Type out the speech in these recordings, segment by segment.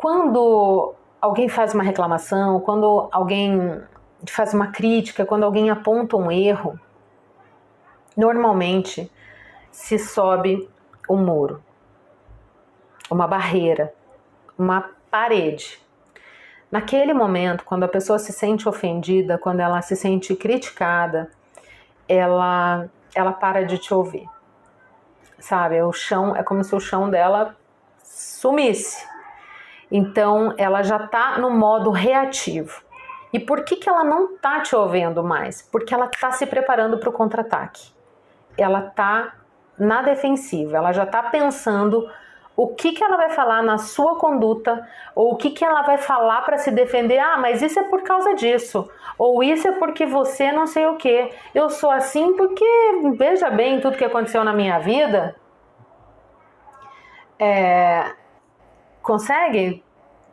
Quando alguém faz uma reclamação, quando alguém faz uma crítica, quando alguém aponta um erro, normalmente se sobe um muro, uma barreira, uma parede. Naquele momento, quando a pessoa se sente ofendida, quando ela se sente criticada, ela para de te ouvir. Sabe, o chão é como se o chão dela sumisse. Então, ela já está no modo reativo. E por que ela não está te ouvindo mais? Porque ela está se preparando para o contra-ataque. Ela está na defensiva, ela já está pensando o que ela vai falar na sua conduta, ou o que ela vai falar para se defender. Ah, mas isso é por causa disso, ou isso é porque você não sei o que. Eu sou assim porque, veja bem, tudo que aconteceu na minha vida. Consegue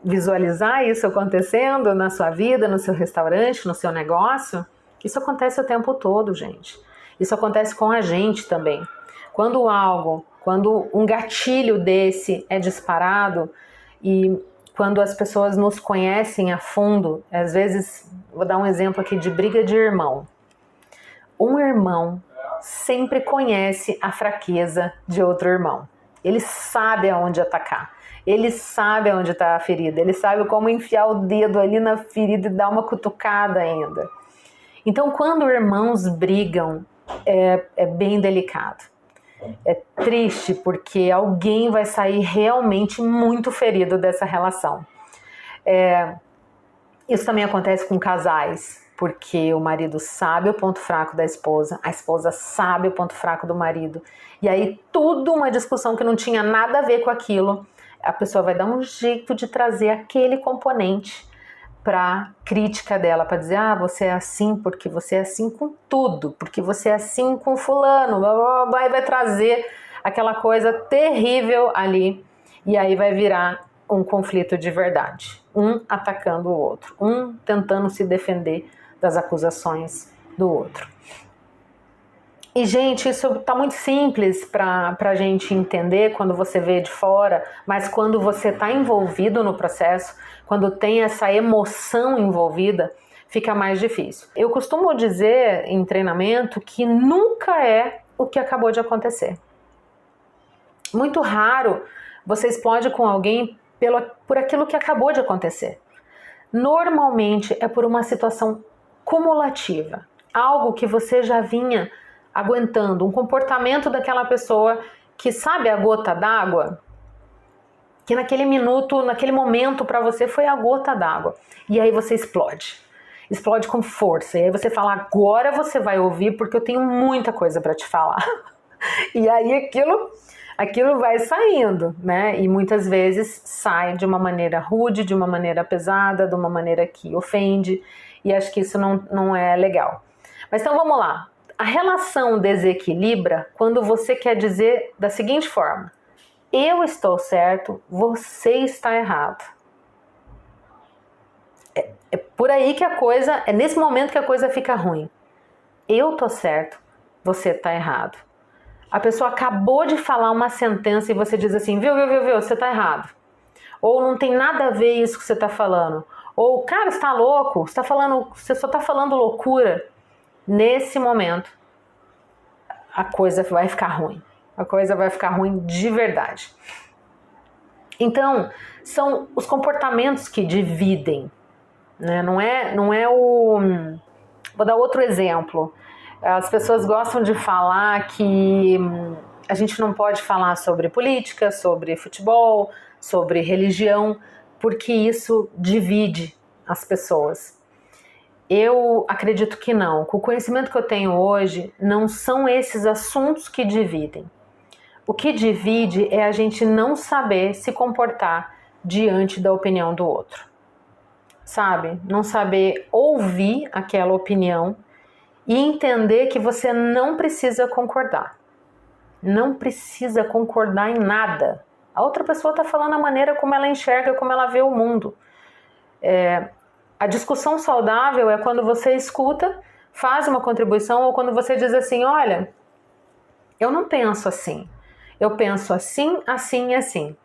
visualizar isso acontecendo na sua vida, no seu restaurante, no seu negócio? Isso acontece o tempo todo, gente. Isso acontece com a gente também. Quando um gatilho desse é disparado e quando as pessoas nos conhecem a fundo, às vezes, vou dar um exemplo aqui de briga de irmão. Um irmão sempre conhece a fraqueza de outro irmão. Ele sabe aonde atacar. Ele sabe onde está a ferida. Ele sabe como enfiar o dedo ali na ferida e dar uma cutucada ainda. Então, quando irmãos brigam, é bem delicado. É triste porque alguém vai sair realmente muito ferido dessa relação. Isso também acontece com casais, porque o marido sabe o ponto fraco da esposa, a esposa sabe o ponto fraco do marido. E aí tudo uma discussão que não tinha nada a ver com aquilo, a pessoa vai dar um jeito de trazer aquele componente para crítica dela, para dizer, ah, você é assim porque você é assim com tudo, porque você é assim com fulano, blá, blá, blá, e vai trazer aquela coisa terrível ali, e aí vai virar um conflito de verdade, um atacando o outro, um tentando se defender das acusações do outro. E, gente, isso tá muito simples pra gente entender quando você vê de fora, mas quando você tá envolvido no processo, quando tem essa emoção envolvida, fica mais difícil. Eu costumo dizer em treinamento que nunca é o que acabou de acontecer. Muito raro você explode com alguém por aquilo que acabou de acontecer. Normalmente é por uma situação cumulativa, algo que você já vinha aguentando, um comportamento daquela pessoa que, sabe, a gota d'água, que naquele minuto, naquele momento para você foi a gota d'água, e aí você explode com força, e aí você fala, agora você vai ouvir porque eu tenho muita coisa para te falar. E aí aquilo vai saindo, né? E muitas vezes sai de uma maneira rude, de uma maneira pesada, de uma maneira que ofende, e acho que isso não é legal. Mas então vamos lá. A relação desequilibra quando você quer dizer da seguinte forma: eu estou certo, você está errado. É por aí que a coisa, é nesse momento que a coisa fica ruim. Eu tô certo, você está errado. A pessoa acabou de falar uma sentença e você diz assim, viu, você tá errado. Ou não tem nada a ver isso que você tá falando. Ou, cara, você tá louco, você só tá falando loucura. Nesse momento, a coisa vai ficar ruim. A coisa vai ficar ruim de verdade. Então, são os comportamentos que dividem, né? Não é o... Vou dar outro exemplo. As pessoas gostam de falar que a gente não pode falar sobre política, sobre futebol, sobre religião, porque isso divide as pessoas. Eu acredito que não. Com o conhecimento que eu tenho hoje, não são esses assuntos que dividem. O que divide é a gente não saber se comportar diante da opinião do outro. Sabe? Não saber ouvir aquela opinião e entender que você não precisa concordar. Não precisa concordar em nada. A outra pessoa está falando a maneira como ela enxerga, como ela vê o mundo. A discussão saudável é quando você escuta, faz uma contribuição, ou quando você diz assim, olha, eu não penso assim. Eu penso assim, assim e assim.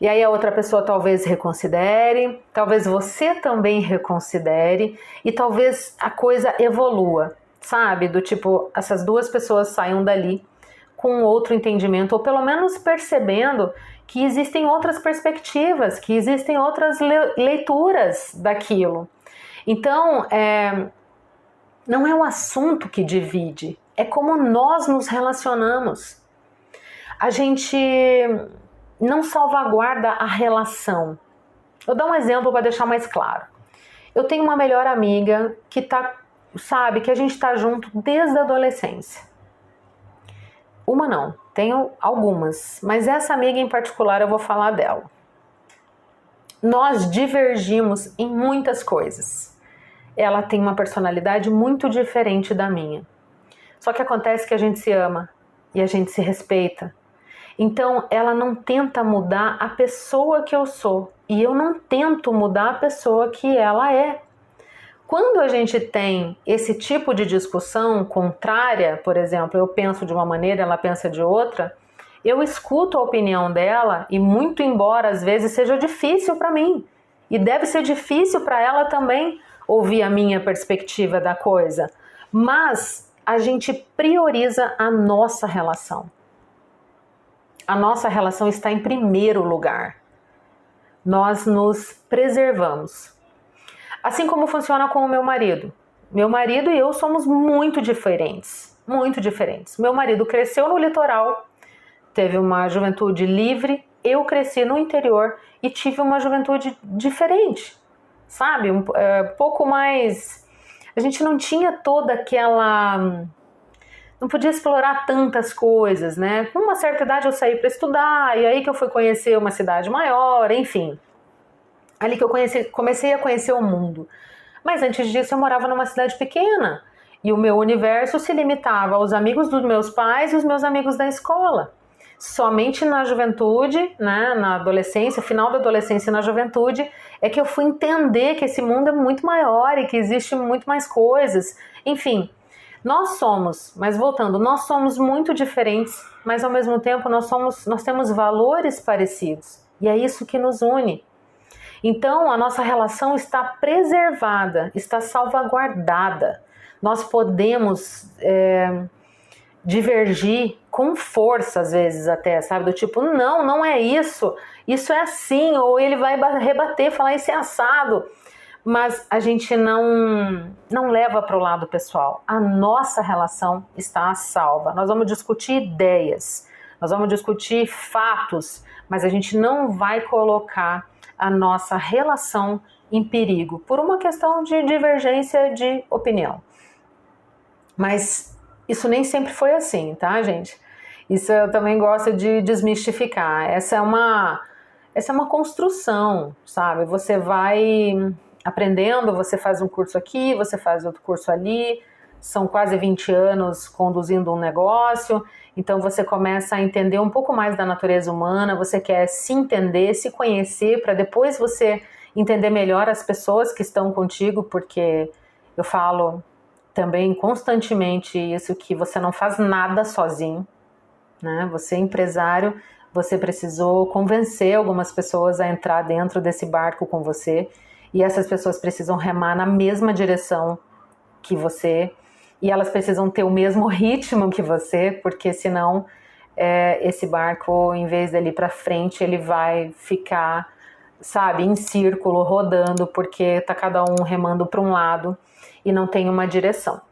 E aí a outra pessoa talvez reconsidere, talvez você também reconsidere e talvez a coisa evolua, sabe? Do tipo, essas duas pessoas saiam dali com outro entendimento, ou pelo menos percebendo que existem outras perspectivas, que existem outras leituras daquilo. Então, não é o assunto que divide, é como nós nos relacionamos. A gente não salvaguarda a relação. Eu vou dar um exemplo para deixar mais claro. Eu tenho uma melhor amiga que sabe que a gente está junto desde a adolescência. Uma não, tenho algumas, mas essa amiga em particular eu vou falar dela. Nós divergimos em muitas coisas. Ela tem uma personalidade muito diferente da minha. Só que acontece que a gente se ama e a gente se respeita. Então ela não tenta mudar a pessoa que eu sou e eu não tento mudar a pessoa que ela é. Quando a gente tem esse tipo de discussão contrária, por exemplo, eu penso de uma maneira, ela pensa de outra, eu escuto a opinião dela e muito embora às vezes seja difícil para mim e deve ser difícil para ela também ouvir a minha perspectiva da coisa, mas a gente prioriza a nossa relação. A nossa relação está em primeiro lugar. Nós nos preservamos. Assim como funciona com o meu marido. Meu marido e eu somos muito diferentes. Muito diferentes. Meu marido cresceu no litoral, teve uma juventude livre. Eu cresci no interior e tive uma juventude diferente. Sabe? Pouco mais... A gente não tinha toda aquela... Não podia explorar tantas coisas, né? Com uma certa idade eu saí para estudar, e aí que eu fui conhecer uma cidade maior, enfim. Ali que eu comecei a conhecer o mundo. Mas antes disso eu morava numa cidade pequena, e o meu universo se limitava aos amigos dos meus pais e os meus amigos da escola. Somente na juventude, né, na adolescência, final da adolescência e na juventude, é que eu fui entender que esse mundo é muito maior e que existe muito mais coisas. Enfim... Nós somos, mas voltando, nós somos muito diferentes, mas ao mesmo tempo nós temos valores parecidos. E é isso que nos une. Então a nossa relação está preservada, está salvaguardada. Nós podemos divergir com força às vezes até, sabe? Do tipo, não é isso, isso é assim, ou ele vai rebater, falar isso é assado. Mas a gente não leva para o lado pessoal. A nossa relação está salva. Nós vamos discutir ideias, nós vamos discutir fatos, mas a gente não vai colocar a nossa relação em perigo por uma questão de divergência de opinião. Mas isso nem sempre foi assim, tá, gente? Isso eu também gosto de desmistificar. Essa é uma construção, sabe? Você vai... aprendendo, você faz um curso aqui, você faz outro curso ali, são quase 20 anos conduzindo um negócio, então você começa a entender um pouco mais da natureza humana, você quer se entender, se conhecer, para depois você entender melhor as pessoas que estão contigo, porque eu falo também constantemente isso, que você não faz nada sozinho, né? Você é empresário, você precisou convencer algumas pessoas a entrar dentro desse barco com você, e essas pessoas precisam remar na mesma direção que você, e elas precisam ter o mesmo ritmo que você, porque senão esse barco, em vez dele ir para frente, ele vai ficar, sabe, em círculo, rodando, porque tá cada um remando para um lado e não tem uma direção.